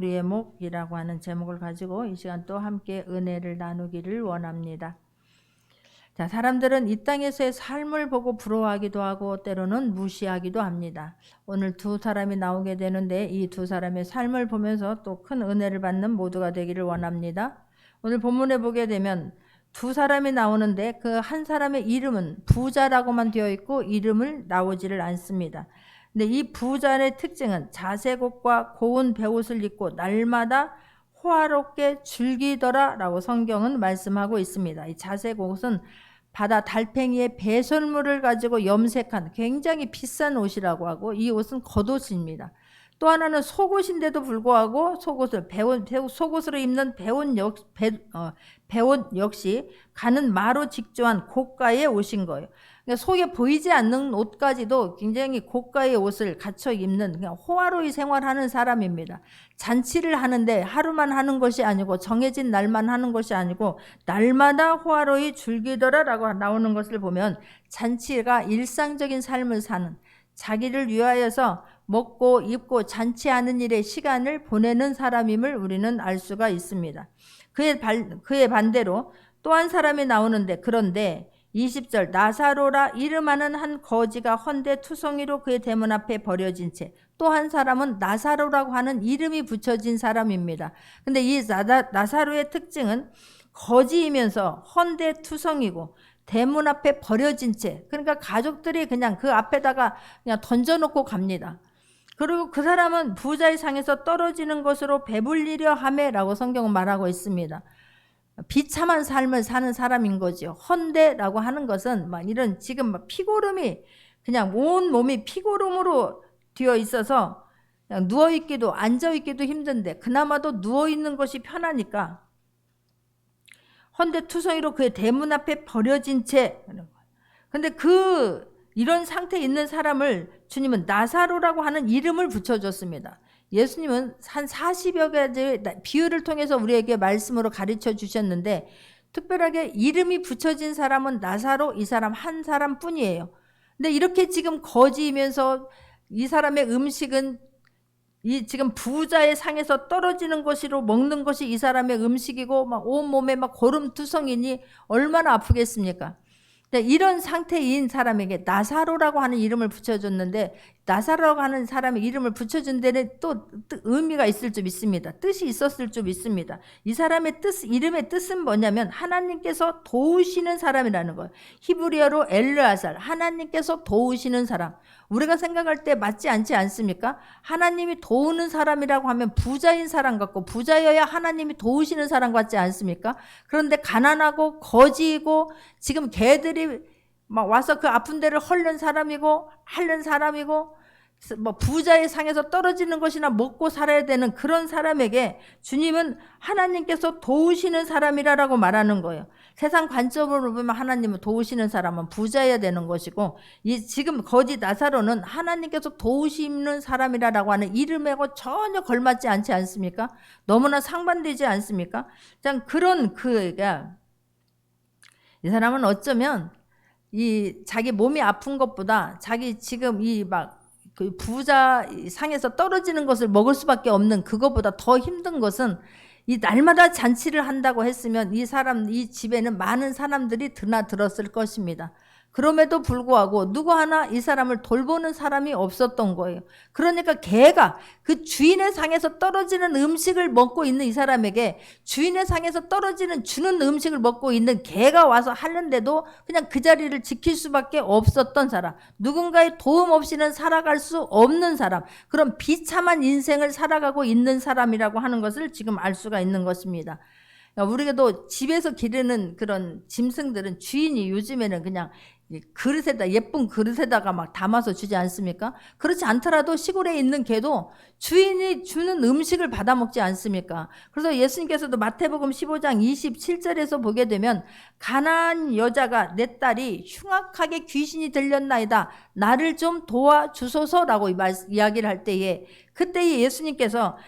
우리의 목이라고 하는 제목을 가지고 이 시간 또 함께 은혜를 나누기를 원합니다. 자, 사람들은 이 땅에서의 삶을 보고 부러워하기도 하고 때로는 무시하기도 합니다. 오늘 두 사람이 나오게 되는데 이 두 사람의 삶을 보면서 또 큰 은혜를 받는 모두가 되기를 원합니다. 오늘 본문에 보게 되면 두 사람이 나오는데 그 한 사람의 이름은 부자라고만 되어 있고 이름을 나오지를 않습니다. 근데 이 부자의 특징은 자색옷과 고운 베옷을 입고 날마다 호화롭게 즐기더라 라고 성경은 말씀하고 있습니다. 이 자색옷은 바다 달팽이의 배설물을 가지고 염색한 굉장히 비싼 옷이라고 하고 이 옷은 겉옷입니다. 또 하나는 속옷인데도 불구하고 속옷으로 입는 배옷 역시 가는 마로 직조한 고가의 옷인 거예요. 그러니까 속에 보이지 않는 옷까지도 굉장히 고가의 옷을 갖춰 입는 그냥 호화로이 생활하는 사람입니다. 잔치를 하는데 하루만 하는 것이 아니고 정해진 날만 하는 것이 아니고 날마다 호화로이 즐기더라라고 나오는 것을 보면 잔치가 일상적인 삶을 사는, 자기를 위하여서 먹고 입고 잔치하는 일에 시간을 보내는 사람임을 우리는 알 수가 있습니다. 그의 반대로 또 한 사람이 나오는데, 그런데 20절 나사로라 이름하는 한 거지가 헌데 투성이로 그의 대문 앞에 버려진 채, 또 한 사람은 나사로라고 하는 이름이 붙여진 사람입니다. 근데 이 나사로의 특징은 거지이면서 헌데 투성이고 대문 앞에 버려진 채, 그러니까 가족들이 그냥 그 앞에다가 그냥 던져놓고 갑니다. 그리고 그 사람은 부자의 상에서 떨어지는 것으로 배불리려 하매라고 성경은 말하고 있습니다. 비참한 삶을 사는 사람인 거죠. 헌데라고 하는 것은 막 이런 지금 막 피고름이 그냥 온 몸이 피고름으로 되어 있어서 그냥 누워있기도 앉아있기도 힘든데 그나마도 누워있는 것이 편하니까 헌데 투성이로 그의 대문 앞에 버려진 채. 근데 이런 상태에 있는 사람을 주님은 나사로라고 하는 이름을 붙여줬습니다. 예수님은 한 40여 가지 비유를 통해서 우리에게 말씀으로 가르쳐 주셨는데 특별하게 이름이 붙여진 사람은 나사로, 이 사람 한 사람뿐이에요. 근데 이렇게 지금 거지이면서 이 사람의 음식은 이 지금 부자의 상에서 떨어지는 것으로 먹는 것이 이 사람의 음식이고 막 온몸에 막 고름투성이니 얼마나 아프겠습니까? 이런 상태인 사람에게 나사로라고 하는 이름을 붙여줬는데 나사로라고 하는 사람의 이름을 붙여준 데는 또 의미가 있을 줄 믿습니다. 뜻이 있었을 줄 믿습니다. 이 사람의 이름의 뜻은 뭐냐면 하나님께서 도우시는 사람이라는 거예요. 히브리어로 엘르아살, 하나님께서 도우시는 사람. 우리가 생각할 때 맞지 않지 않습니까? 하나님이 도우는 사람이라고 하면 부자인 사람 같고 부자여야 하나님이 도우시는 사람 같지 않습니까? 그런데 가난하고 거지이고 지금 개들이 막 와서 그 아픈 데를 헐는 사람이고 뭐 부자의 상에서 떨어지는 것이나 먹고 살아야 되는 그런 사람에게 주님은 하나님께서 도우시는 사람이라고 말하는 거예요. 세상 관점으로 보면 하나님은 도우시는 사람은 부자여야 되는 것이고 이 지금 거지 나사로는 하나님께서 도우시는 사람이라고 하는 이름하고 전혀 걸맞지 않지 않습니까? 너무나 상반되지 않습니까? 그런 이 사람은 어쩌면 이 자기 몸이 아픈 것보다 자기 지금 그 부자 상에서 떨어지는 것을 먹을 수밖에 없는 그것보다 더 힘든 것은 이 날마다 잔치를 한다고 했으면 이 집에는 많은 사람들이 드나들었을 것입니다. 그럼에도 불구하고 누구 하나 이 사람을 돌보는 사람이 없었던 거예요. 그러니까 개가 그 주인의 상에서 떨어지는 음식을 먹고 있는 이 사람에게 주인의 상에서 주는 음식을 먹고 있는 개가 와서 하는데도 그냥 그 자리를 지킬 수밖에 없었던 사람, 누군가의 도움 없이는 살아갈 수 없는 사람, 그런 비참한 인생을 살아가고 있는 사람이라고 하는 것을 지금 알 수가 있는 것입니다. 우리가도 집에서 기르는 그런 짐승들은 주인이 요즘에는 그냥 예쁜 그릇에다가 막 담아서 주지 않습니까? 그렇지 않더라도 시골에 있는 개도 주인이 주는 음식을 받아 먹지 않습니까? 그래서 예수님께서도 마태복음 15장 27절에서 보게 되면 가난한 여자가 내 딸이 흉악하게 귀신이 들렸나이다. 나를 좀 도와주소서라고 이야기를 할 때에 그때에 예수님께서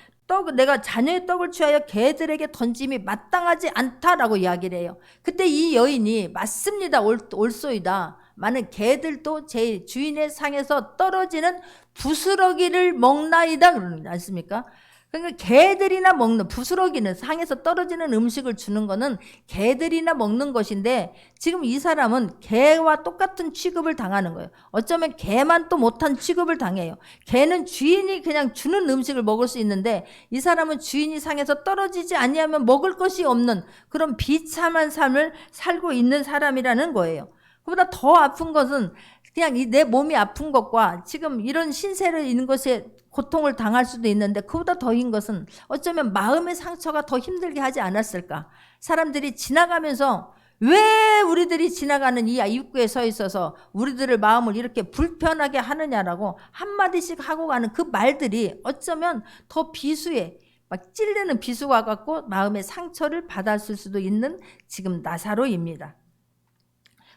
내가 자녀의 떡을 취하여 개들에게 던짐이 마땅하지 않다라고 이야기를 해요. 그때 이 여인이 맞습니다. 옳소이다. 많은 개들도 제 주인의 상에서 떨어지는 부스러기를 먹나이다 그러지 않습니까? 그러니까 개들이나 먹는, 부스러기는 상에서 떨어지는 음식을 주는 거는 개들이나 먹는 것인데 지금 이 사람은 개와 똑같은 취급을 당하는 거예요. 어쩌면 개만 또 못한 취급을 당해요. 개는 주인이 그냥 주는 음식을 먹을 수 있는데 이 사람은 주인이 상에서 떨어지지 아니하면 먹을 것이 없는 그런 비참한 삶을 살고 있는 사람이라는 거예요. 그보다 더 아픈 것은 그냥 내 몸이 아픈 것과 지금 이런 신세를 있는 것에 고통을 당할 수도 있는데 그보다 더 hin 것은 어쩌면 마음의 상처가 더 힘들게 하지 않았을까. 사람들이 지나가면서 왜 우리들이 지나가는 이 입구에 서 있어서 우리들의 마음을 이렇게 불편하게 하느냐라고 한마디씩 하고 가는 그 말들이 어쩌면 더 비수에 막 찔리는 비수와 같고 마음의 상처를 받았을 수도 있는 지금 나사로입니다.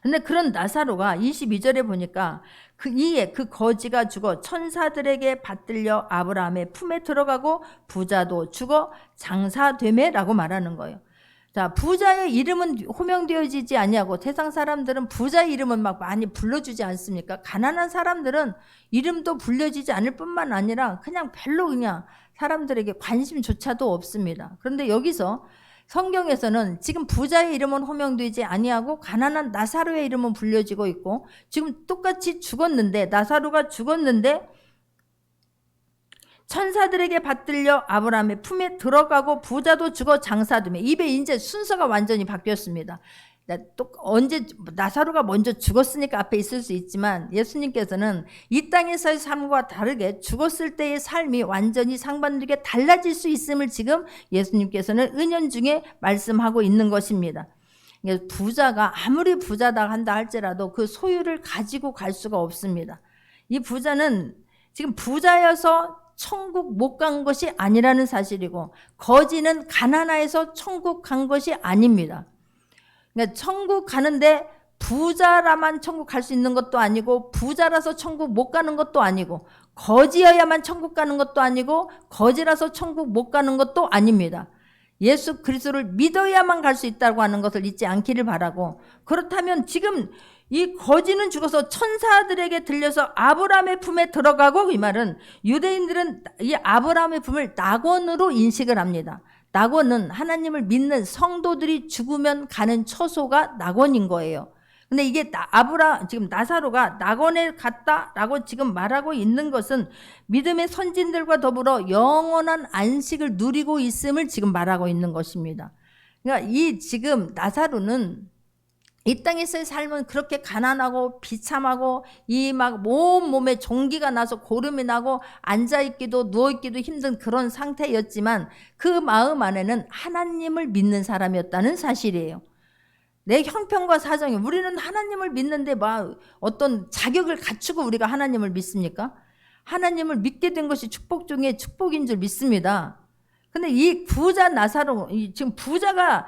근데 그런 나사로가 22절에 보니까 그 거지가 죽어 천사들에게 받들려 아브라함의 품에 들어가고 부자도 죽어 장사되매라고 말하는 거예요. 자, 부자의 이름은 호명되어지지 아니하고 세상 사람들은 부자의 이름은 막 많이 불러주지 않습니까? 가난한 사람들은 이름도 불려지지 않을 뿐만 아니라 그냥 별로 그냥 사람들에게 관심조차도 없습니다. 그런데 여기서 성경에서는 지금 부자의 이름은 호명되지 아니하고 가난한 나사로의 이름은 불려지고 있고 지금 똑같이 죽었는데 나사로가 죽었는데 천사들에게 받들려 아브라함의 품에 들어가고 부자도 죽어 장사되매. 입에 이제 순서가 완전히 바뀌었습니다. 또 언제 나사로가 먼저 죽었으니까 앞에 있을 수 있지만 예수님께서는 이 땅에서의 삶과 다르게 죽었을 때의 삶이 완전히 상반되게 달라질 수 있음을 지금 예수님께서는 은연중에 말씀하고 있는 것입니다. 부자가 아무리 부자다 한다 할지라도 그 소유를 가지고 갈 수가 없습니다. 이 부자는 지금 부자여서 천국 못 간 것이 아니라는 사실이고 거지는 가난해서 천국 간 것이 아닙니다. 그러니까 천국 가는데 부자라만 천국 갈 수 있는 것도 아니고 부자라서 천국 못 가는 것도 아니고 거지여야만 천국 가는 것도 아니고 거지라서 천국 못 가는 것도 아닙니다. 예수 그리스도를 믿어야만 갈 수 있다고 하는 것을 잊지 않기를 바라고, 그렇다면 지금 이 거지는 죽어서 천사들에게 들려서 아브라함의 품에 들어가고, 이 말은 유대인들은 이 아브라함의 품을 낙원으로 인식을 합니다. 낙원은 하나님을 믿는 성도들이 죽으면 가는 처소가 낙원인 거예요. 근데 이게 지금 나사로가 낙원에 갔다라고 지금 말하고 있는 것은 믿음의 선진들과 더불어 영원한 안식을 누리고 있음을 지금 말하고 있는 것입니다. 그러니까 이 지금 나사로는 이 땅에서의 삶은 그렇게 가난하고 비참하고 이 막 몸에 종기가 나서 고름이 나고 앉아있기도 누워있기도 힘든 그런 상태였지만 그 마음 안에는 하나님을 믿는 사람이었다는 사실이에요. 내 형편과 사정이, 우리는 하나님을 믿는데 막 어떤 자격을 갖추고 우리가 하나님을 믿습니까? 하나님을 믿게 된 것이 축복 중에 축복인 줄 믿습니다. 근데 이 부자 나사로, 지금 부자가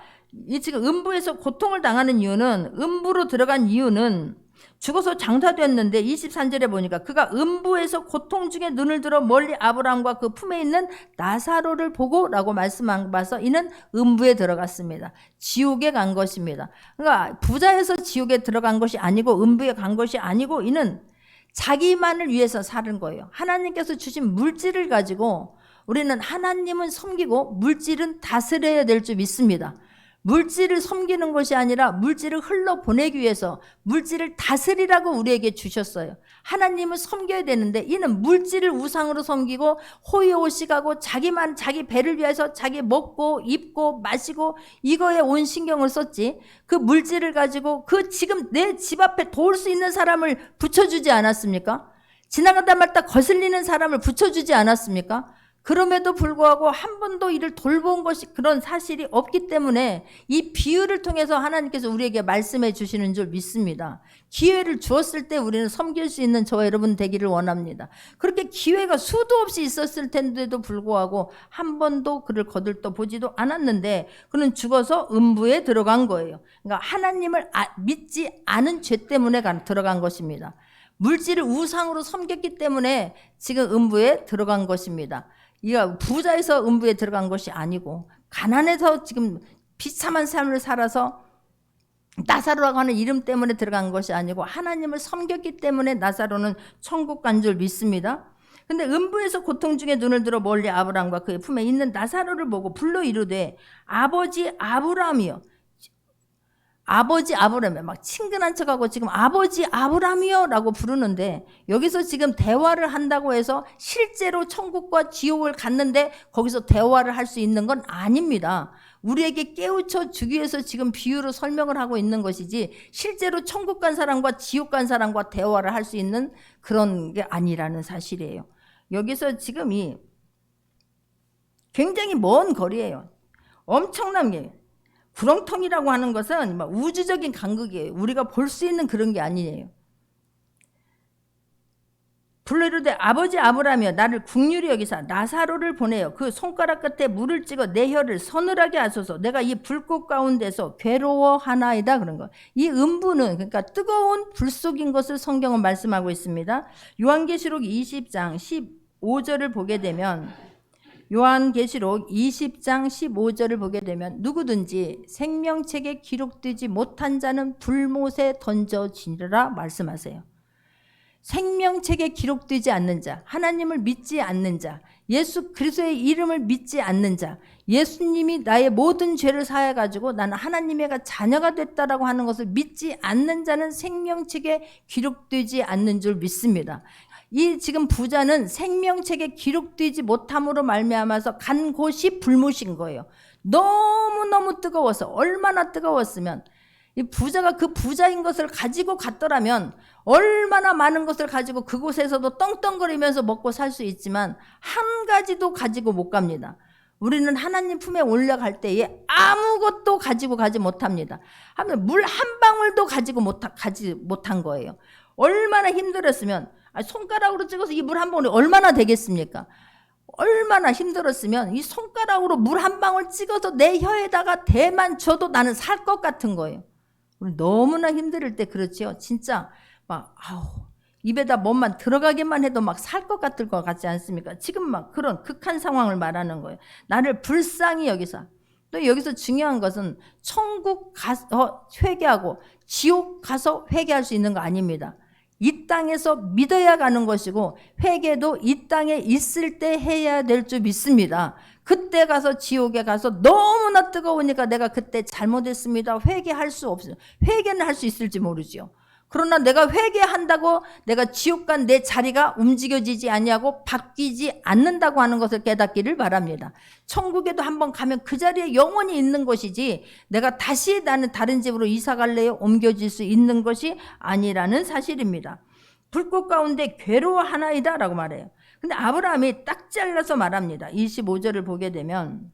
지금 음부에서 고통을 당하는 이유는, 음부로 들어간 이유는 죽어서 장사됐는데 23절에 보니까 그가 음부에서 고통 중에 눈을 들어 멀리 아브라함과 그 품에 있는 나사로를 보고 라고 말씀한 바서 이는 음부에 들어갔습니다. 지옥에 간 것입니다. 그러니까 부자에서 지옥에 들어간 것이 아니고 음부에 간 것이 아니고 이는 자기만을 위해서 사는 거예요. 하나님께서 주신 물질을 가지고 우리는 하나님은 섬기고 물질은 다스려야 될 줄 믿습니다. 물질을 섬기는 것이 아니라 물질을 흘러보내기 위해서 물질을 다스리라고 우리에게 주셨어요. 하나님을 섬겨야 되는데 이는 물질을 우상으로 섬기고 호의호식하고 자기만 자기 배를 위해서 자기 먹고 입고 마시고 이거에 온 신경을 썼지, 그 물질을 가지고 그 지금 내 집 앞에 도울 수 있는 사람을 붙여주지 않았습니까? 지나가다 말다 거슬리는 사람을 붙여주지 않았습니까? 그럼에도 불구하고 한 번도 이를 돌본 것이 그런 사실이 없기 때문에 이 비유를 통해서 하나님께서 우리에게 말씀해 주시는 줄 믿습니다. 기회를 주었을 때 우리는 섬길 수 있는 저와 여러분 되기를 원합니다. 그렇게 기회가 수도 없이 있었을 텐데도 불구하고 한 번도 그를 거들떠 보지도 않았는데 그는 죽어서 음부에 들어간 거예요. 그러니까 하나님을 믿지 않은 죄 때문에 들어간 것입니다. 물질을 우상으로 섬겼기 때문에 지금 음부에 들어간 것입니다. 이가 부자에서 음부에 들어간 것이 아니고 가난해서 지금 비참한 삶을 살아서 나사로라고 하는 이름 때문에 들어간 것이 아니고 하나님을 섬겼기 때문에 나사로는 천국 간 줄 믿습니다. 근데 음부에서 고통 중에 눈을 들어 멀리 아브라함과 그의 품에 있는 나사로를 보고 불러 이르되 아버지 아브라함이여. 아버지 아브라함이요. 막 친근한 척하고 지금 아버지 아브라함이요 라고 부르는데, 여기서 지금 대화를 한다고 해서 실제로 천국과 지옥을 갔는데 거기서 대화를 할 수 있는 건 아닙니다. 우리에게 깨우쳐 주기 위해서 지금 비유로 설명을 하고 있는 것이지, 실제로 천국 간 사람과 지옥 간 사람과 대화를 할 수 있는 그런 게 아니라는 사실이에요. 여기서 지금이 굉장히 먼 거리예요. 엄청난 게, 구렁텅이라고 하는 것은 우주적인 간극이에요. 우리가 볼 수 있는 그런 게 아니에요. 불러 이르되 아버지 아브라함이여, 나를 긍휼히 여기사 나사로를 보내어 그 손가락 끝에 물을 찍어 내 혀를 서늘하게 하소서. 내가 이 불꽃 가운데서 괴로워하나이다. 그런 거. 이 음부는 그러니까 뜨거운 불 속인 것을 성경은 말씀하고 있습니다. 요한계시록 20장 15절을 보게 되면, 요한계시록 20장 15절을 보게 되면 누구든지 생명책에 기록되지 못한 자는 불못에 던져지리라 말씀하세요. 생명책에 기록되지 않는 자, 하나님을 믿지 않는 자, 예수 그리스도의 이름을 믿지 않는 자, 예수님이 나의 모든 죄를 사해 가지고 나는 하나님의 자녀가 됐다라고 하는 것을 믿지 않는 자는 생명책에 기록되지 않는 줄 믿습니다. 이 지금 부자는 생명책에 기록되지 못함으로 말미암아서 간 곳이 불못인 거예요. 너무너무 뜨거워서, 얼마나 뜨거웠으면 이 부자가 그 부자인 것을 가지고 갔더라면 얼마나 많은 것을 가지고 그곳에서도 떵떵거리면서 먹고 살 수 있지만 한 가지도 가지고 못 갑니다. 우리는 하나님 품에 올라갈 때에 아무것도 가지고 가지 못합니다. 하면 물 한 방울도 가지 못한 거예요. 얼마나 힘들었으면, 손가락으로 찍어서 이 물 한 방울이 얼마나 되겠습니까? 얼마나 힘들었으면 이 손가락으로 물 한 방울 찍어서 내 혀에다가 대만 줘도 나는 살 것 같은 거예요. 우리 너무나 힘들 때 그렇지요. 진짜 막 입에다 뭐만 들어가기만 해도 막 살 것 같을 것 같지 않습니까? 지금 막 그런 극한 상황을 말하는 거예요. 나를 불쌍히 여기사. 또 여기서 중요한 것은 천국 가서 회개하고 지옥 가서 회개할 수 있는 거 아닙니다. 이 땅에서 믿어야 가는 것이고 회개도 이 땅에 있을 때 해야 될 줄 믿습니다. 그때 가서 지옥에 가서 너무나 뜨거우니까 내가 그때 잘못했습니다, 회개할 수 없어요. 회개는 할 수 있을지 모르죠. 그러나 내가 회개한다고 내가 지옥 간 내 자리가 움직여지지 아니하고 바뀌지 않는다고 하는 것을 깨닫기를 바랍니다. 천국에도 한번 가면 그 자리에 영원히 있는 것이지 내가 다시 나는 다른 집으로 이사 갈래요 옮겨질 수 있는 것이 아니라는 사실입니다. 불꽃 가운데 괴로워하나이다 라고 말해요. 근데 아브라함이 딱 잘라서 말합니다. 25절을 보게 되면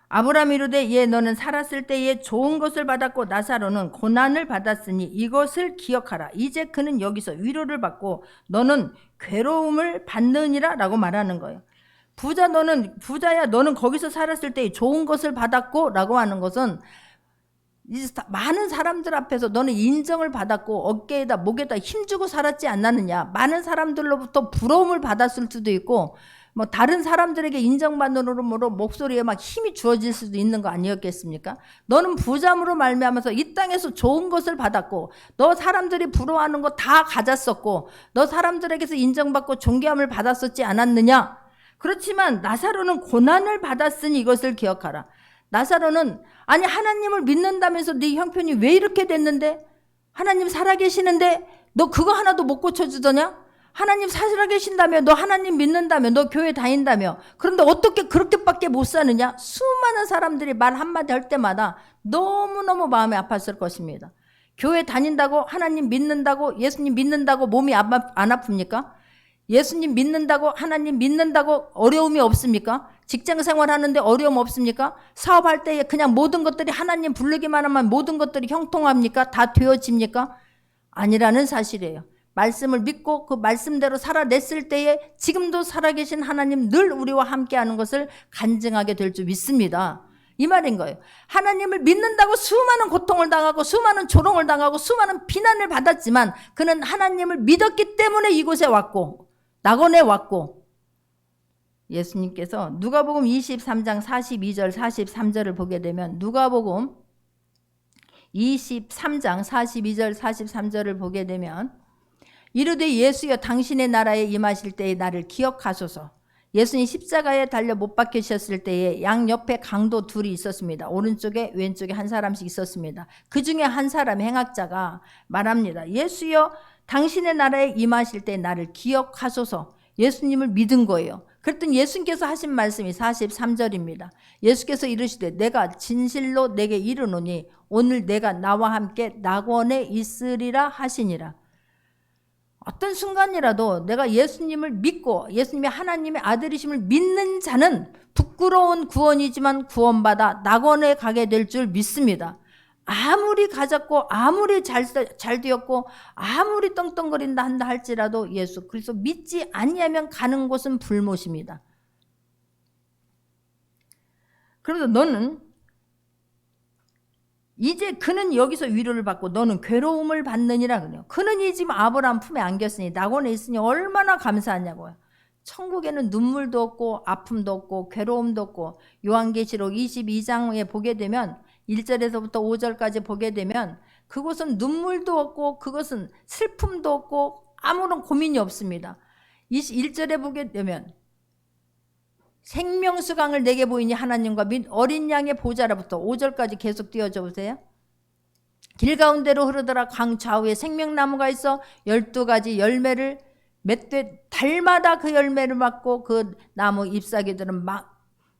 아브라함이 이르되 예 너는 살았을 때에 좋은 것을 받았고 나사로는 고난을 받았으니 이것을 기억하라. 이제 그는 여기서 위로를 받고 너는 괴로움을 받느니라 라고 말하는 거예요. 부자야 너는 거기서 살았을 때에 좋은 것을 받았고 라고 하는 것은 많은 사람들 앞에서 너는 인정을 받았고 어깨에다 목에다 힘주고 살았지 않았느냐. 많은 사람들로부터 부러움을 받았을 수도 있고 뭐 다른 사람들에게 인정받는으로 목소리에 막 힘이 주어질 수도 있는 거 아니었겠습니까? 너는 부자므로 말미암아서 이 땅에서 좋은 것을 받았고 너 사람들이 부러워하는 거 다 가졌었고 너 사람들에게서 인정받고 존귀함을 받았었지 않았느냐? 그렇지만 나사로는 고난을 받았으니 이것을 기억하라. 나사로는 아니 하나님을 믿는다면서 네 형편이 왜 이렇게 됐는데? 하나님 살아계시는데 너 그거 하나도 못 고쳐주더냐? 하나님 살아계신다며 너 하나님 믿는다며 너 교회 다닌다며 그런데 어떻게 그렇게밖에 못 사느냐? 수많은 사람들이 말 한마디 할 때마다 너무너무 마음이 아팠을 것입니다. 교회 다닌다고 하나님 믿는다고 예수님 믿는다고 몸이 안 아픕니까? 예수님 믿는다고 하나님 믿는다고 어려움이 없습니까? 직장생활 하는데 어려움 없습니까? 사업할 때 그냥 모든 것들이 하나님 부르기만 하면 모든 것들이 형통합니까? 다 되어집니까? 아니라는 사실이에요. 말씀을 믿고 그 말씀대로 살아냈을 때에 지금도 살아계신 하나님 늘 우리와 함께하는 것을 간증하게 될 줄 믿습니다. 이 말인 거예요. 하나님을 믿는다고 수많은 고통을 당하고 수많은 조롱을 당하고 수많은 비난을 받았지만 그는 하나님을 믿었기 때문에 이곳에 왔고 낙원에 왔고 예수님께서 누가복음 23장 42절 43절을 보게 되면 누가복음 23장 42절 43절을 보게 되면 이르되 예수여 당신의 나라에 임하실 때에 나를 기억하소서. 예수님 십자가에 달려 못 박히셨을 때에 양옆에 강도 둘이 있었습니다. 오른쪽에 왼쪽에 한 사람씩 있었습니다. 그 중에 한 사람 행악자가 말합니다. 예수여 당신의 나라에 임하실 때에 나를 기억하소서. 예수님을 믿은 거예요. 그랬더니 예수님께서 하신 말씀이 43절입니다. 예수께서 이르시되 내가 진실로 내게 이르노니 오늘 내가 나와 함께 낙원에 있으리라 하시니라. 어떤 순간이라도 내가 예수님을 믿고 예수님이 하나님의 아들이심을 믿는 자는 부끄러운 구원이지만 구원받아 낙원에 가게 될 줄 믿습니다. 아무리 가졌고 아무리 잘 되었고 아무리 떵떵거린다 한다 할지라도 예수 그리스도 믿지 아니하면 가는 곳은 불못입니다. 그래서 너는 이제 그는 여기서 위로를 받고 너는 괴로움을 받느니라 그래요. 그는 이 지금 아브라함 품에 안겼으니 낙원에 있으니 얼마나 감사하냐고요. 천국에는 눈물도 없고 아픔도 없고 괴로움도 없고 요한계시록 22장에 보게 되면 1절에서부터 5절까지 보게 되면 그곳은 눈물도 없고 그것은 슬픔도 없고 아무런 고민이 없습니다. 21절에 보게 되면 생명수강을 내게 보이니 하나님과 및 어린 양의 보좌로부터 5절까지 계속 띄워줘 보세요. 길 가운데로 흐르더라. 강 좌우에 생명나무가 있어 12가지 열매를 맺되 달마다 그 열매를 맡고 그 나무 잎사귀들은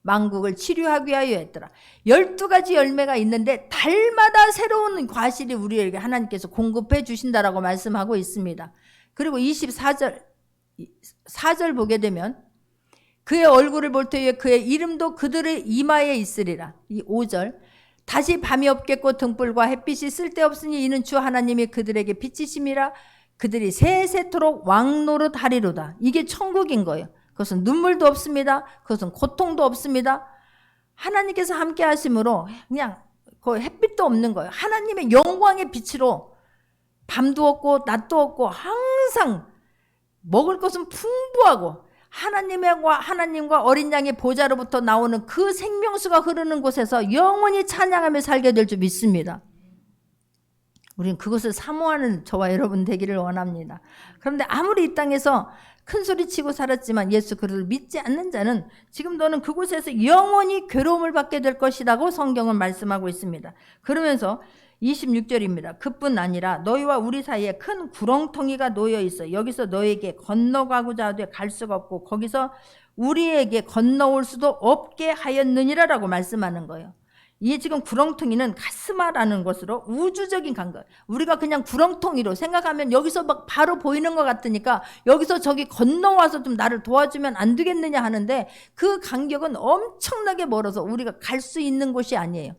만국을 치료하기 위하여 했더라. 12가지 열매가 있는데 달마다 새로운 과실이 우리에게 하나님께서 공급해 주신다라고 말씀하고 있습니다. 그리고 24절 4절 보게 되면 그의 얼굴을 볼 때에 그의 이름도 그들의 이마에 있으리라. 이 5절 다시 밤이 없겠고 등불과 햇빛이 쓸데없으니 이는 주 하나님이 그들에게 빛이심이라. 그들이 세세토록 왕노릇 하리로다. 이게 천국인 거예요. 그것은 눈물도 없습니다. 그것은 고통도 없습니다. 하나님께서 함께 하심으로 그냥 그 햇빛도 없는 거예요. 하나님의 영광의 빛으로 밤도 없고 낮도 없고 항상 먹을 것은 풍부하고 하나님과 어린 양의 보좌로부터 나오는 그 생명수가 흐르는 곳에서 영원히 찬양하며 살게 될 줄 믿습니다. 우리는 그것을 사모하는 저와 여러분 되기를 원합니다. 그런데 아무리 이 땅에서 큰 소리 치고 살았지만 예수 그리스도를 믿지 않는 자는 지금 너는 그곳에서 영원히 괴로움을 받게 될 것이라고 성경은 말씀하고 있습니다. 그러면서 26절입니다. 그뿐 아니라 너희와 우리 사이에 큰 구렁텅이가 놓여 있어 여기서 너에게 건너가고자 하되 갈 수가 없고 거기서 우리에게 건너올 수도 없게 하였느니라 라고 말씀하는 거예요. 이 지금 구렁텅이는 가스마라는 것으로 우주적인 간격. 우리가 그냥 구렁텅이로 생각하면 여기서 막 바로 보이는 것 같으니까 여기서 저기 건너와서 좀 나를 도와주면 안 되겠느냐 하는데 그 간격은 엄청나게 멀어서 우리가 갈 수 있는 곳이 아니에요.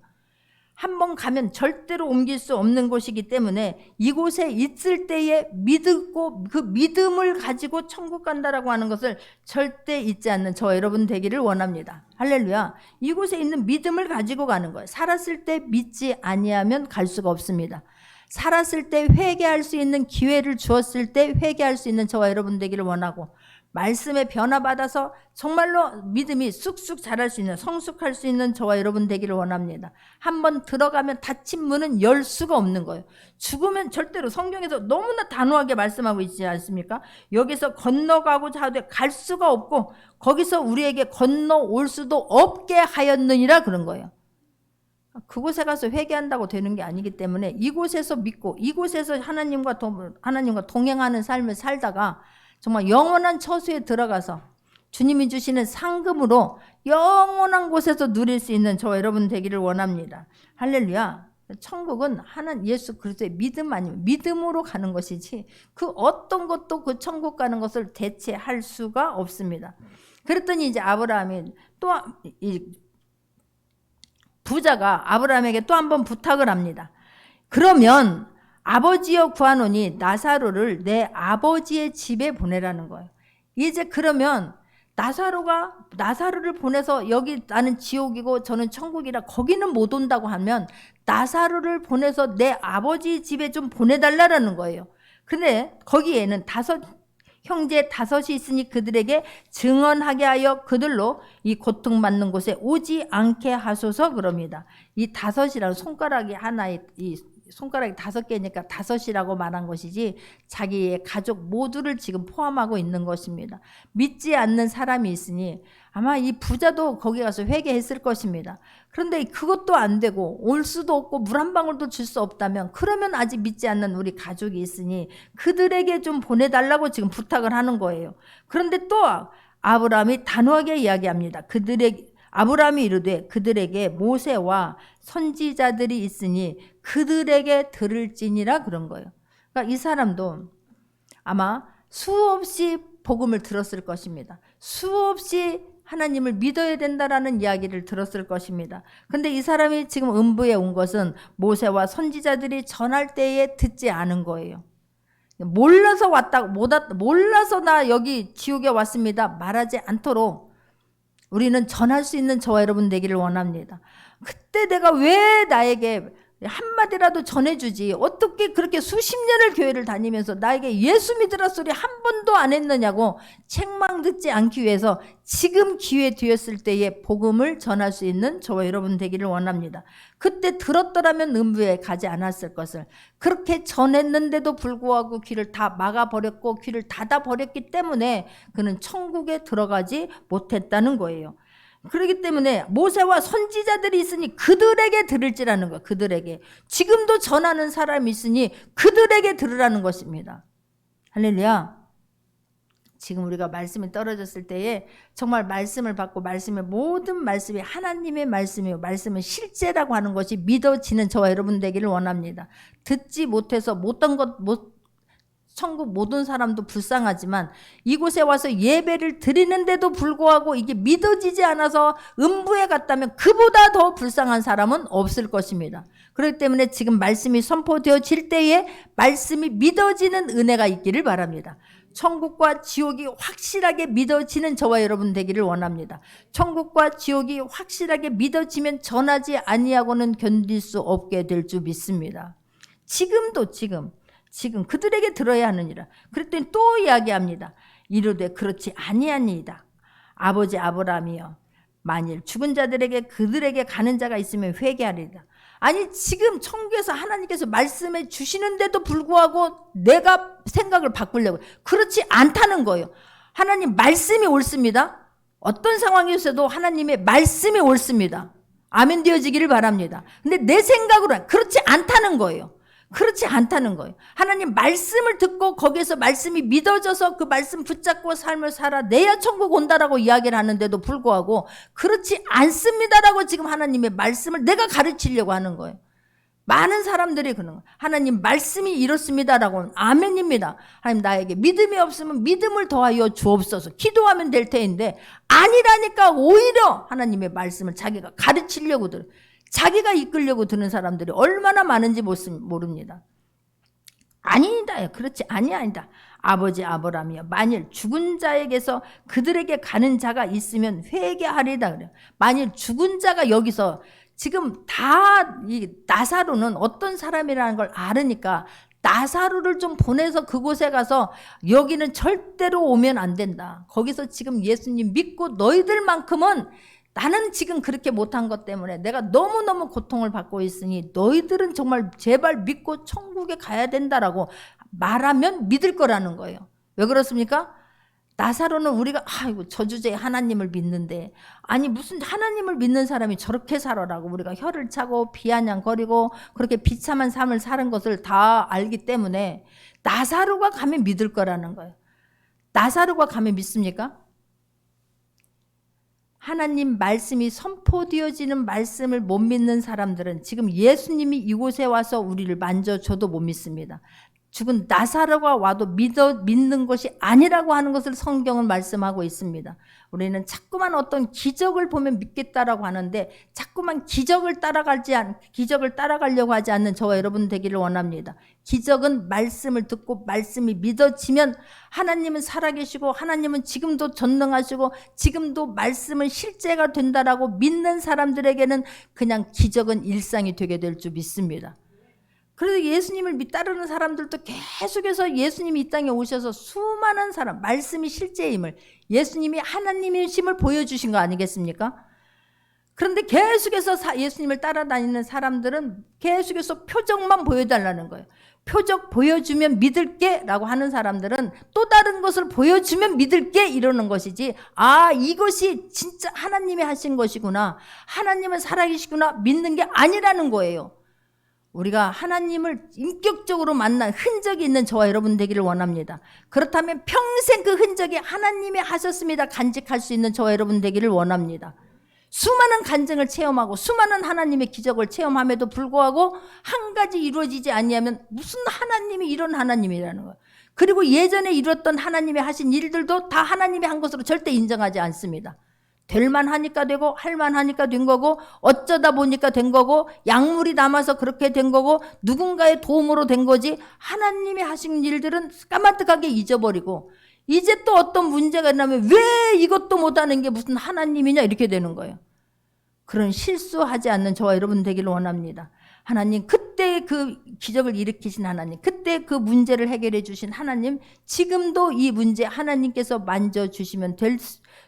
한번 가면 절대로 옮길 수 없는 곳이기 때문에 이곳에 있을 때에 믿고 그 믿음을 가지고 천국 간다라고 하는 것을 절대 잊지 않는 저 여러분 되기를 원합니다. 할렐루야. 이곳에 있는 믿음을 가지고 가는 거예요. 살았을 때 믿지 아니하면 갈 수가 없습니다. 살았을 때 회개할 수 있는 기회를 주었을 때 회개할 수 있는 저와 여러분 되기를 원하고 말씀에 변화받아서 정말로 믿음이 쑥쑥 자랄 수 있는 성숙할 수 있는 저와 여러분 되기를 원합니다. 한번 들어가면 닫힌 문은 열 수가 없는 거예요. 죽으면 절대로 성경에서 너무나 단호하게 말씀하고 있지 않습니까? 여기서 건너가고자 하되 갈 수가 없고 거기서 우리에게 건너올 수도 없게 하였느니라 그런 거예요. 그곳에 가서 회개한다고 되는 게 아니기 때문에 이곳에서 믿고 이곳에서 하나님과 동행하는 삶을 살다가 정말 영원한 처소에 들어가서 주님이 주시는 상급으로 영원한 곳에서 누릴 수 있는 저와 여러분 되기를 원합니다. 할렐루야. 천국은 하나님 예수 그리스도의 믿음 아니면 믿음으로 가는 것이지 그 어떤 것도 그 천국 가는 것을 대체할 수가 없습니다. 그랬더니 이제 아브라함이 또 부자가 아브라함에게 또 한 번 부탁을 합니다. 그러면 아버지여 구하노니 나사로를 내 아버지의 집에 보내라는 거예요. 이제 그러면 나사로를 보내서 여기 나는 지옥이고 저는 천국이라 거기는 못 온다고 하면 나사로를 보내서 내 아버지 집에 좀 보내달라는 거예요. 근데 거기에는 형제 5이 있으니 그들에게 증언하게 하여 그들로 이 고통받는 곳에 오지 않게 하소서 그럽니다. 이 5이라는 손가락이 하나에 이 손가락이 5개니까 5이라고 말한 것이지 자기의 가족 모두를 지금 포함하고 있는 것입니다. 믿지 않는 사람이 있으니 아마 이 부자도 거기 가서 회개했을 것입니다. 그런데 그것도 안 되고 올 수도 없고 물 한 방울도 줄 수 없다면, 그러면 아직 믿지 않는 우리 가족이 있으니 그들에게 좀 보내달라고 지금 부탁을 하는 거예요. 그런데 또 아브라함이 단호하게 이야기합니다. 아브라함이 이르되 그들에게 모세와 선지자들이 있으니 그들에게 들을지니라, 그런 거예요. 그러니까 이 사람도 아마 수없이 복음을 들었을 것입니다. 수없이 하나님을 믿어야 된다라는 이야기를 들었을 것입니다. 근데 이 사람이 지금 음부에 온 것은 모세와 선지자들이 전할 때에 듣지 않은 거예요. 몰라서 몰라서 나 여기 지옥에 왔습니다 말하지 않도록 우리는 전할 수 있는 저와 여러분 되기를 원합니다. 그때 내가 왜 나에게 한마디라도 전해주지, 어떻게 그렇게 수십 년을 교회를 다니면서 나에게 예수 믿으라 소리 한 번도 안 했느냐고 책망 듣지 않기 위해서 지금 기회 되었을 때에 복음을 전할 수 있는 저와 여러분 되기를 원합니다. 그때 들었더라면 음부에 가지 않았을 것을, 그렇게 전했는데도 불구하고 귀를 다 막아버렸고 귀를 닫아버렸기 때문에 그는 천국에 들어가지 못했다는 거예요. 그렇기 때문에 모세와 선지자들이 있으니 그들에게 들을지라는 거예요. 그들에게. 지금도 전하는 사람이 있으니 그들에게 들으라는 것입니다. 할렐루야. 지금 우리가 말씀이 떨어졌을 때에 정말 말씀을 받고 말씀의 모든 말씀이 하나님의 말씀이요, 말씀은 실제라고 하는 것이 믿어지는 저와 여러분 되기를 원합니다. 듣지 못해서 천국 모든 사람도 불쌍하지만 이곳에 와서 예배를 드리는데도 불구하고 이게 믿어지지 않아서 음부에 갔다면 그보다 더 불쌍한 사람은 없을 것입니다. 그렇기 때문에 지금 말씀이 선포되어질 때에 말씀이 믿어지는 은혜가 있기를 바랍니다. 천국과 지옥이 확실하게 믿어지는 저와 여러분 되기를 원합니다. 천국과 지옥이 확실하게 믿어지면 전하지 아니하고는 견딜 수 없게 될 줄 믿습니다. 지금 그들에게 들어야 하느니라. 그랬더니 또 이야기합니다. 이르되 그렇지 아니하니이다. 아버지 아브라함이여, 만일 죽은 자들에게 그들에게 가는 자가 있으면 회개하리이다. 아니 지금 천국에서 하나님께서 말씀해 주시는데도 불구하고 내가 생각을 바꾸려고, 그렇지 않다는 거예요. 하나님 말씀이 옳습니다. 어떤 상황에서도 하나님의 말씀이 옳습니다. 아멘 되어지기를 바랍니다. 근데 내 생각으로는 그렇지 않다는 거예요. 그렇지 않다는 거예요. 하나님 말씀을 듣고 거기에서 말씀이 믿어져서 그 말씀 붙잡고 삶을 살아내야 천국 온다라고 이야기를 하는데도 불구하고 그렇지 않습니다라고 지금 하나님의 말씀을 내가 가르치려고 하는 거예요. 많은 사람들이 그런 거예요. 하나님 말씀이 이렇습니다라고는 아멘입니다. 하나님 나에게 믿음이 없으면 믿음을 더하여 주옵소서 기도하면 될 테인데 아니라니까 오히려 하나님의 말씀을 자기가 가르치려고 들어요. 자기가 이끌려고 드는 사람들이 얼마나 많은지 모릅니다. 아니다. 그렇지 아니다. 아버지 아브라함이여, 만일 죽은 자에게서 그들에게 가는 자가 있으면 회개하리다 그래요. 만일 죽은 자가 여기서 지금 다 이 나사로는 어떤 사람이라는 걸 알으니까 나사로를 좀 보내서 그곳에 가서 여기는 절대로 오면 안 된다. 거기서 지금 예수님 믿고 너희들만큼은 나는 지금 그렇게 못한 것 때문에 내가 너무너무 고통을 받고 있으니 너희들은 정말 제발 믿고 천국에 가야 된다라고 말하면 믿을 거라는 거예요. 왜 그렇습니까? 나사로는 우리가 아이고 저주제 하나님을 믿는데, 아니 무슨 하나님을 믿는 사람이 저렇게 살아라고 우리가 혀를 차고 비아냥거리고 그렇게 비참한 삶을 사는 것을 다 알기 때문에 나사로가 가면 믿을 거라는 거예요. 나사로가 가면 믿습니까? 하나님 말씀이 선포되어지는 말씀을 못 믿는 사람들은 지금 예수님이 이곳에 와서 우리를 만져줘도 못 믿습니다. 죽은 나사로가 와도 믿는 것이 아니라고 하는 것을 성경은 말씀하고 있습니다. 우리는 자꾸만 어떤 기적을 보면 믿겠다라고 하는데 자꾸만 기적을 따라가려고 하지 않는 저와 여러분 되기를 원합니다. 기적은 말씀을 듣고 말씀이 믿어지면 하나님은 살아계시고 하나님은 지금도 전능하시고 지금도 말씀은 실제가 된다라고 믿는 사람들에게는 그냥 기적은 일상이 되게 될 줄 믿습니다. 그래서 예수님을 따르는 사람들도 계속해서 예수님이 이 땅에 오셔서 수많은 사람, 말씀이 실제임을, 예수님이 하나님이심을 보여주신 거 아니겠습니까? 그런데 계속해서 예수님을 따라다니는 사람들은 계속해서 표적만 보여달라는 거예요. 표적 보여주면 믿을게 라고 하는 사람들은 또 다른 것을 보여주면 믿을게 이러는 것이지, 아, 이것이 진짜 하나님이 하신 것이구나, 하나님은 살아계시구나 믿는 게 아니라는 거예요. 우리가 하나님을 인격적으로 만난 흔적이 있는 저와 여러분 되기를 원합니다. 그렇다면 평생 그 흔적이 하나님이 하셨습니다 간직할 수 있는 저와 여러분 되기를 원합니다. 수많은 간증을 체험하고 수많은 하나님의 기적을 체험함에도 불구하고 한 가지 이루어지지 아니하면 무슨 하나님이 이런 하나님이라는 거예요. 그리고 예전에 이뤘던 하나님이 하신 일들도 다 하나님이 한 것으로 절대 인정하지 않습니다. 될만 하니까 되고 할만 하니까 된 거고 어쩌다 보니까 된 거고 약물이 남아서 그렇게 된 거고 누군가의 도움으로 된 거지, 하나님이 하신 일들은 까마득하게 잊어버리고 이제 또 어떤 문제가 있냐면 왜 이것도 못하는 게 무슨 하나님이냐 이렇게 되는 거예요. 그런 실수하지 않는 저와 여러분 되기를 원합니다. 하나님, 그때 그 기적을 일으키신 하나님, 그때 그 문제를 해결해 주신 하나님, 지금도 이 문제 하나님께서 만져주시면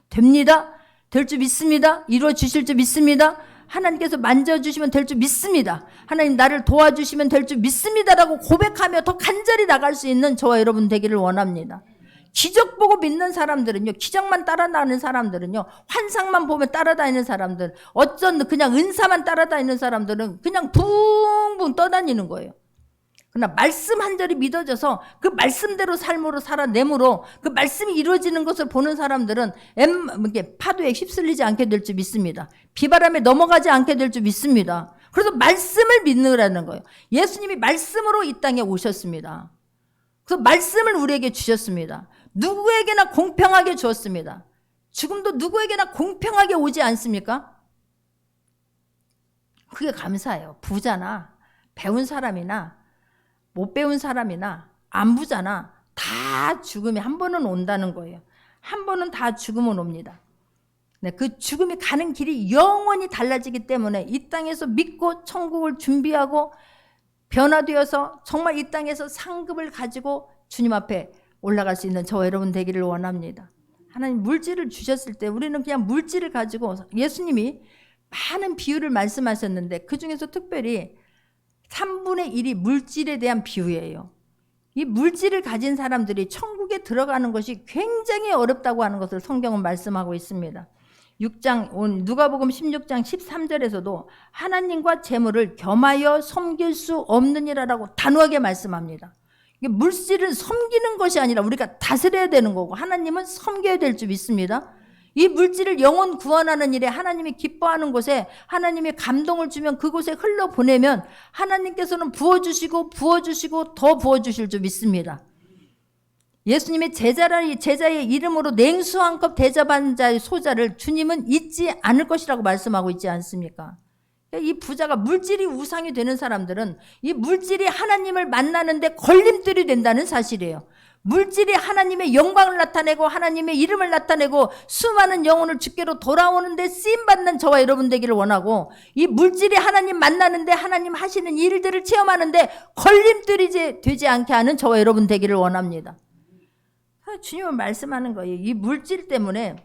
됩니다. 될 줄 믿습니다. 이루어 주실 줄 믿습니다. 하나님께서 만져주시면 될 줄 믿습니다. 하나님, 나를 도와주시면 될 줄 믿습니다라고 고백하며 더 간절히 나갈 수 있는 저와 여러분 되기를 원합니다. 기적 보고 믿는 사람들은요, 기적만 따라다니는 사람들은요, 환상만 보면 따라다니는 사람들, 어쩐 그냥 은사만 따라다니는 사람들은 그냥 붕붕 떠다니는 거예요. 그러나 말씀 한 절이 믿어져서 그 말씀대로 삶으로 살아내므로 그 말씀이 이루어지는 것을 보는 사람들은 파도에 휩쓸리지 않게 될 줄 믿습니다. 비바람에 넘어가지 않게 될 줄 믿습니다. 그래서 말씀을 믿느라는 거예요. 예수님이 말씀으로 이 땅에 오셨습니다. 그래서 말씀을 우리에게 주셨습니다. 누구에게나 공평하게 주었습니다. 죽음도 누구에게나 공평하게 오지 않습니까? 그게 감사해요. 부자나 배운 사람이나 못 배운 사람이나 안부자나 다 죽음이 한 번은 온다는 거예요. 한 번은 다 죽음은 옵니다. 네, 그 죽음이 가는 길이 영원히 달라지기 때문에 이 땅에서 믿고 천국을 준비하고 변화되어서 정말 이 땅에서 상급을 가지고 주님 앞에 올라갈 수 있는 저와 여러분 되기를 원합니다. 하나님 물질을 주셨을 때 우리는 그냥 물질을 가지고, 예수님이 많은 비유를 말씀하셨는데 그 중에서 특별히 3분의 1이 물질에 대한 비유예요. 이 물질을 가진 사람들이 천국에 들어가는 것이 굉장히 어렵다고 하는 것을 성경은 말씀하고 있습니다. 누가복음 16장 13절에서도 하나님과 재물을 겸하여 섬길 수 없느니라라고 단호하게 말씀합니다. 물질은 섬기는 것이 아니라 우리가 다스려야 되는 거고 하나님은 섬겨야 될 줄 믿습니다. 이 물질을 영혼 구원하는 일에 하나님이 기뻐하는 곳에 하나님이 감동을 주면 그곳에 흘러보내면 하나님께서는 부어주시고 더 부어주실 줄 믿습니다. 예수님의 제자의 이름으로 냉수 한 컵 대접한 자의 소자를 주님은 잊지 않을 것이라고 말씀하고 있지 않습니까? 이 부자가 물질이 우상이 되는 사람들은 이 물질이 하나님을 만나는데 걸림돌이 된다는 사실이에요. 물질이 하나님의 영광을 나타내고 하나님의 이름을 나타내고 수많은 영혼을 주께로 돌아오는데 쓰임받는 저와 여러분 되기를 원하고, 이 물질이 하나님 만나는데 하나님 하시는 일들을 체험하는데 걸림돌이 되지 않게 하는 저와 여러분 되기를 원합니다. 주님은 말씀하는 거예요. 이 물질 때문에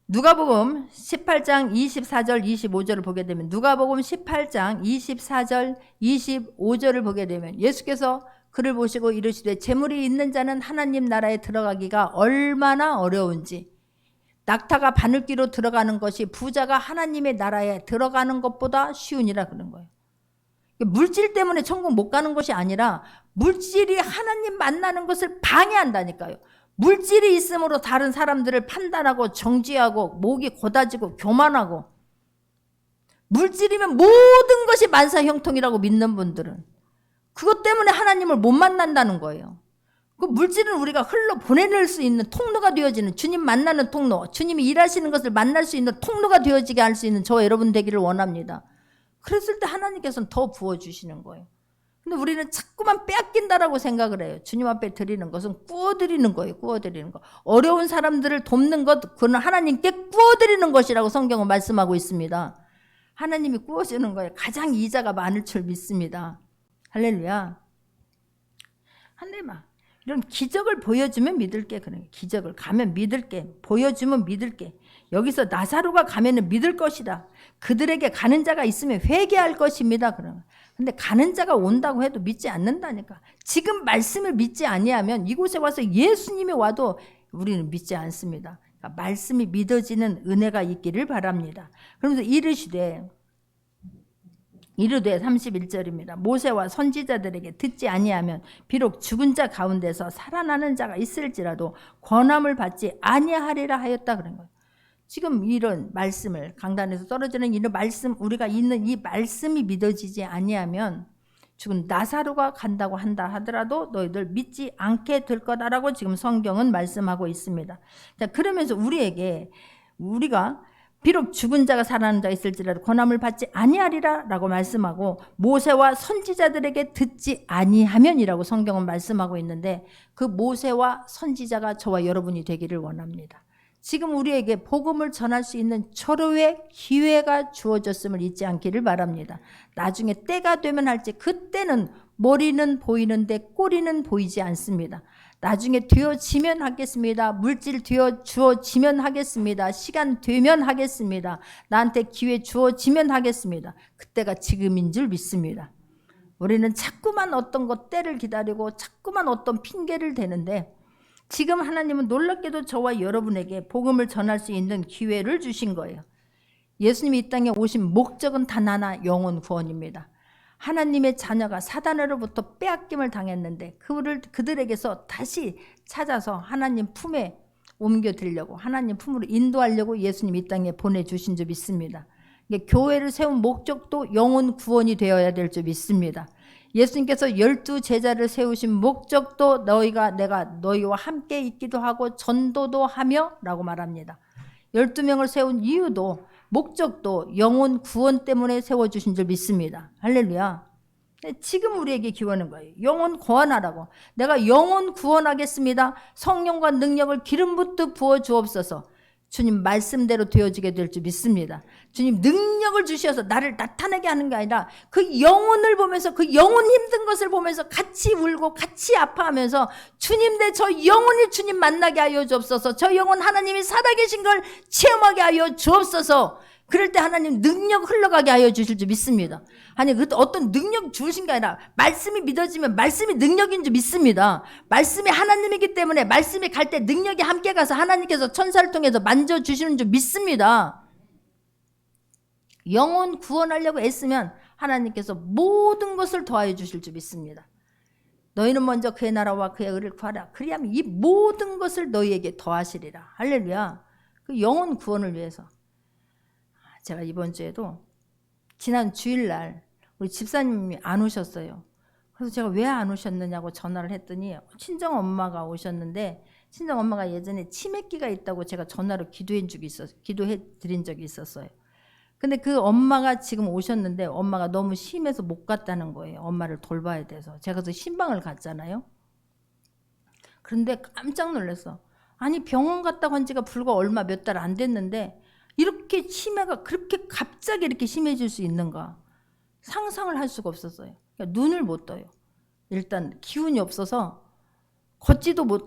누가복음 18장 24절 25절을 보게 되면, 누가복음 18장 24절 25절을 보게 되면 예수께서 그를 보시고 이르시되 재물이 있는 자는 하나님 나라에 들어가기가 얼마나 어려운지, 낙타가 바늘귀로 들어가는 것이 부자가 하나님의 나라에 들어가는 것보다 쉬우니라 그런 거예요. 물질 때문에 천국 못 가는 것이 아니라 물질이 하나님 만나는 것을 방해한다니까요. 물질이 있으므로 다른 사람들을 판단하고 정죄하고 목이 곧아지고 교만하고, 물질이면 모든 것이 만사형통이라고 믿는 분들은 그것 때문에 하나님을 못 만난다는 거예요. 그 물질은 우리가 흘러보낼 수 있는 통로가 되어지는, 주님 만나는 통로, 주님이 일하시는 것을 만날 수 있는 통로가 되어지게 할 수 있는 저와 여러분 되기를 원합니다. 그랬을 때 하나님께서는 더 부어주시는 거예요. 근데 우리는 자꾸만 빼앗긴다라고 생각을 해요. 주님 앞에 드리는 것은 구워드리는 거예요. 구워드리는 거. 어려운 사람들을 돕는 것, 그건 하나님께 구워드리는 것이라고 성경은 말씀하고 있습니다. 하나님이 구워주는 거예요. 가장 이자가 많을 줄 믿습니다. 할렐루야. 한대마. 이런 기적을 보여주면 믿을게. 그런 기적을 가면 믿을게. 보여주면 믿을게. 여기서 나사로가 가면은 믿을 것이다. 그들에게 가는 자가 있으면 회개할 것입니다. 그러면. 근데 가는 자가 온다고 해도 믿지 않는다니까. 지금 말씀을 믿지 아니하면 이곳에 와서 예수님이 와도 우리는 믿지 않습니다. 그러니까 말씀이 믿어지는 은혜가 있기를 바랍니다. 그러면서 이르되 31절입니다. 모세와 선지자들에게 듣지 아니하면 비록 죽은 자 가운데서 살아나는 자가 있을지라도 권함을 받지 아니하리라 하였다 그런 거예요. 지금 이런 말씀을 강단에서 떨어지는 이런 말씀, 우리가 있는 이 말씀이 믿어지지 아니하면 죽은 나사로가 간다고 한다 하더라도 너희들 믿지 않게 될 거다라고 지금 성경은 말씀하고 있습니다. 자, 그러면서 우리가 비록 죽은 자가 살아나는 자가 있을지라도 권함을 받지 아니하리라 라고 말씀하고 모세와 선지자들에게 듣지 아니하면이라고 성경은 말씀하고 있는데 그 모세와 선지자가 저와 여러분이 되기를 원합니다. 지금 우리에게 복음을 전할 수 있는 철호의 기회가 주어졌음을 잊지 않기를 바랍니다. 나중에 때가 되면 할지 그때는 머리는 보이는데 꼬리는 보이지 않습니다. 나중에 되어지면 하겠습니다. 물질 주어지면 하겠습니다. 시간 되면 하겠습니다. 나한테 기회 주어지면 하겠습니다. 그때가 지금인 줄 믿습니다. 우리는 자꾸만 어떤 것 때를 기다리고 자꾸만 어떤 핑계를 대는데 지금 하나님은 놀랍게도 저와 여러분에게 복음을 전할 수 있는 기회를 주신 거예요. 예수님이 이 땅에 오신 목적은 단 하나, 영혼 구원입니다. 하나님의 자녀가 사단으로부터 빼앗김을 당했는데 그들에게서 다시 찾아서 하나님 품에 옮겨드리려고 하나님 품으로 인도하려고 예수님이 이 땅에 보내주신 줄 믿습니다. 교회를 세운 목적도 영혼 구원이 되어야 될 줄 믿습니다. 예수님께서 12제자를 세우신 목적도 내가 너희와 함께 있기도 하고 전도도 하며 라고 말합니다. 12명을 세운 이유도 목적도 영혼 구원 때문에 세워주신 줄 믿습니다. 할렐루야. 지금 우리에게 기원한 거예요. 영혼 구원하라고. 내가 영혼 구원하겠습니다. 성령과 능력을 기름 붓듯 부어 주옵소서. 주님 말씀대로 되어지게 될 줄 믿습니다. 주님 능력을 주셔서 나를 나타내게 하는 게 아니라 그 영혼을 보면서 그 영혼 힘든 것을 보면서 같이 울고 같이 아파하면서 주님 내 저 영혼이 주님 만나게 하여 주옵소서. 저 영혼 하나님이 살아계신 걸 체험하게 하여 주옵소서. 그럴 때 하나님 능력 흘러가게 하여 주실 줄 믿습니다. 아니 그 어떤 능력 주신 게 아니라 말씀이 믿어지면 말씀이 능력인 줄 믿습니다. 말씀이 하나님이기 때문에 말씀이 갈 때 능력이 함께 가서 하나님께서 천사를 통해서 만져주시는 줄 믿습니다. 영혼 구원하려고 애쓰면 하나님께서 모든 것을 더하여 주실 줄 믿습니다. 너희는 먼저 그의 나라와 그의 의를 구하라. 그리하면 이 모든 것을 너희에게 더하시리라. 할렐루야. 그 영혼 구원을 위해서. 제가 이번 주에도 지난 주일날 우리 집사님이 안 오셨어요. 그래서 제가 왜 안 오셨느냐고 전화를 했더니 친정엄마가 오셨는데 친정엄마가 예전에 치매기가 있다고 제가 전화로 기도해 드린 적이 있었어요. 근데 그 엄마가 지금 오셨는데 엄마가 너무 심해서 못 갔다는 거예요. 엄마를 돌봐야 돼서. 제가 그래서 신방을 갔잖아요. 그런데 깜짝 놀랐어. 아니 병원 갔다고 한 지가 불과 얼마 몇 달 안 됐는데 이렇게 치매가 그렇게 갑자기 이렇게 심해질 수 있는가 상상을 할 수가 없었어요. 그러니까 눈을 못 떠요. 일단 기운이 없어서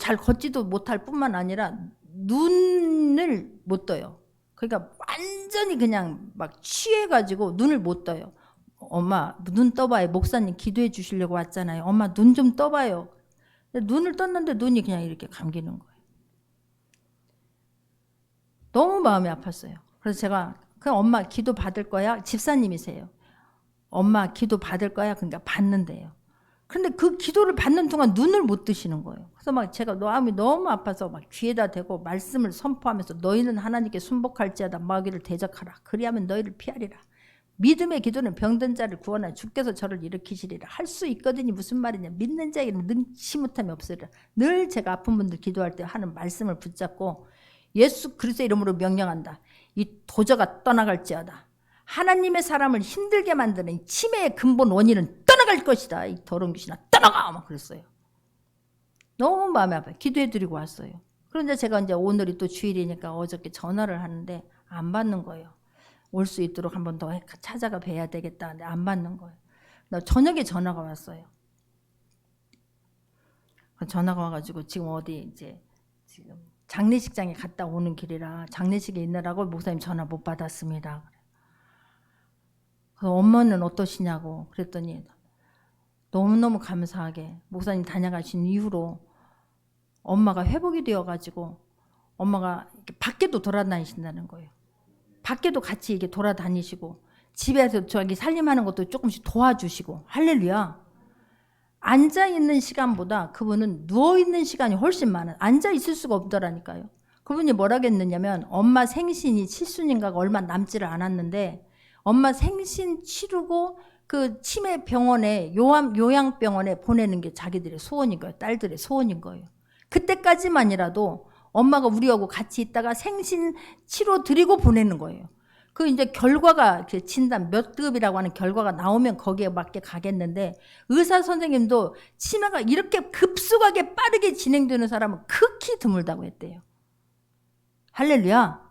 잘 걷지도 못할 뿐만 아니라 눈을 못 떠요. 그러니까 완전히 그냥 막 취해가지고 눈을 못 떠요. 엄마 눈 떠봐요. 목사님 기도해 주시려고 왔잖아요. 엄마 눈 좀 떠봐요. 눈을 떴는데 눈이 그냥 이렇게 감기는 거예요. 너무 마음이 아팠어요. 그래서 제가 그냥 엄마 기도 받을 거야. 집사님이세요. 엄마 기도 받을 거야. 그러니까 받는데요. 그런데 그 기도를 받는 동안 눈을 못 뜨시는 거예요. 그래서 막 제가 마음이 너무 아파서 막 귀에다 대고 말씀을 선포하면서 너희는 하나님께 순복할지어다 마귀를 대적하라. 그리하면 너희를 피하리라. 믿음의 기도는 병든 자를 구원하여 주께서 저를 일으키시리라. 할 수 있거든요. 무슨 말이냐. 믿는 자에게는 능치 못함이 없으리라. 늘 제가 아픈 분들 기도할 때 하는 말씀을 붙잡고 예수 그리스도의 이름으로 명령한다. 이 도저가 떠나갈지어다. 하나님의 사람을 힘들게 만드는 치매의 근본 원인은 떠나갈 것이다. 이 더러운 귀신아 떠나가! 막 그랬어요. 너무 마음이 아파요. 기도해드리고 왔어요. 그런데 제가 이제 오늘이 또 주일이니까 어저께 전화를 하는데 안 받는 거예요. 올 수 있도록 한 번 더 찾아가 뵈야 되겠다. 근데 안 받는 거예요. 나 저녁에 전화가 왔어요. 전화가 와가지고 지금 어디 이제 지금 장례식장에 갔다 오는 길이라 장례식에 있느라고 목사님 전화 못 받았습니다. 그 엄마는 어떠시냐고 그랬더니 너무너무 감사하게 목사님 다녀가신 이후로 엄마가 회복이 되어가지고 엄마가 밖에도 돌아다니신다는 거예요. 밖에도 같이 이렇게 돌아다니시고 집에서 저기 살림하는 것도 조금씩 도와주시고 할렐루야. 앉아있는 시간보다 그분은 누워있는 시간이 훨씬 많아요. 앉아있을 수가 없더라니까요. 그분이 뭐라겠느냐면 엄마 생신이 칠순인가가 얼마 남지를 않았는데 엄마 생신 치르고 그 치매 병원에 요양병원에 보내는 게 자기들의 소원인 거예요. 딸들의 소원인 거예요. 그때까지만이라도 엄마가 우리하고 같이 있다가 생신 치료 드리고 보내는 거예요. 그 이제 결과가 진단 몇 급이라고 하는 결과가 나오면 거기에 맞게 가겠는데 의사 선생님도 치매가 이렇게 급속하게 빠르게 진행되는 사람은 극히 드물다고 했대요. 할렐루야.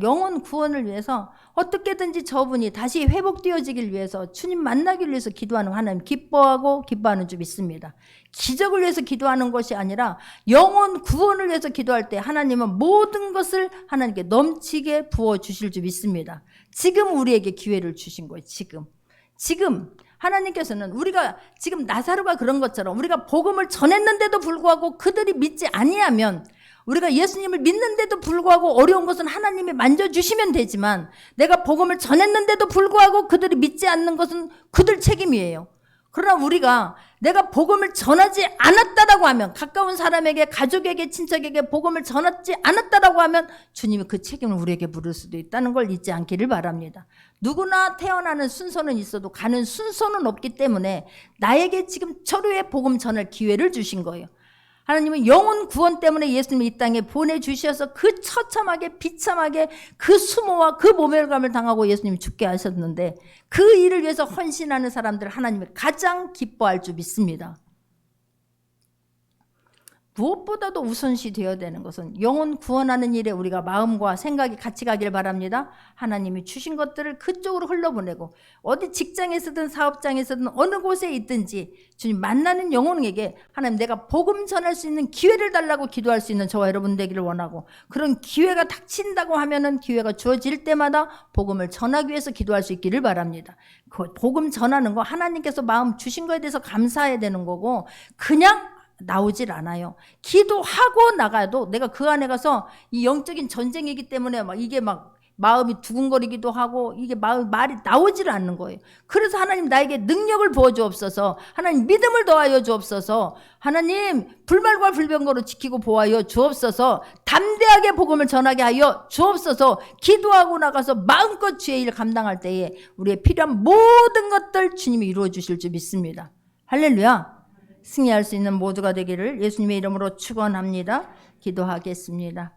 영혼 구원을 위해서 어떻게든지 저분이 다시 회복되어지길 위해서 주님 만나기를 위해서 기도하는 하나님 기뻐하는 줄 믿습니다. 기적을 위해서 기도하는 것이 아니라 영혼 구원을 위해서 기도할 때 하나님은 모든 것을 하나님께 넘치게 부어주실 줄 믿습니다. 지금 우리에게 기회를 주신 거예요. 지금 하나님께서는 우리가 지금 나사로가 그런 것처럼 우리가 복음을 전했는데도 불구하고 그들이 믿지 아니하면 우리가 예수님을 믿는데도 불구하고 어려운 것은 하나님이 만져주시면 되지만 내가 복음을 전했는데도 불구하고 그들이 믿지 않는 것은 그들 책임이에요. 그러나 우리가 내가 복음을 전하지 않았다라고 하면 가까운 사람에게 가족에게 친척에게 복음을 전하지 않았다라고 하면 주님이 그 책임을 우리에게 물을 수도 있다는 걸 잊지 않기를 바랍니다. 누구나 태어나는 순서는 있어도 가는 순서는 없기 때문에 나에게 지금 철후에 복음 전할 기회를 주신 거예요. 하나님은 영혼 구원 때문에 예수님을 이 땅에 보내주셔서 그 처참하게 비참하게 그 수모와 그 모멸감을 당하고 예수님이 죽게 하셨는데 그 일을 위해서 헌신하는 사람들 하나님이 가장 기뻐할 줄 믿습니다. 무엇보다도 우선시 되어야 되는 것은 영혼 구원하는 일에 우리가 마음과 생각이 같이 가길 바랍니다. 하나님이 주신 것들을 그쪽으로 흘러보내고 어디 직장에서든 사업장에서든 어느 곳에 있든지 주님 만나는 영혼에게 하나님 내가 복음 전할 수 있는 기회를 달라고 기도할 수 있는 저와 여러분 되기를 원하고 그런 기회가 닥친다고 하면은 기회가 주어질 때마다 복음을 전하기 위해서 기도할 수 있기를 바랍니다. 그 복음 전하는 거 하나님께서 마음 주신 거에 대해서 감사해야 되는 거고 그냥 나오질 않아요. 기도하고 나가도 내가 그 안에 가서 이 영적인 전쟁이기 때문에 이게 마음이 두근거리기도 하고 이게 말이 나오질 않는 거예요. 그래서 하나님 나에게 능력을 부어주옵소서. 하나님 믿음을 더하여 주옵소서. 하나님 불말과 불병거로 지키고 보호하여 주옵소서. 담대하게 복음을 전하게 하여 주옵소서. 기도하고 나가서 마음껏 주의 일 감당할 때에 우리의 필요한 모든 것들 주님이 이루어 주실 줄 믿습니다. 할렐루야. 승리할 수 있는 모두가 되기를 예수님의 이름으로 축원합니다. 기도하겠습니다.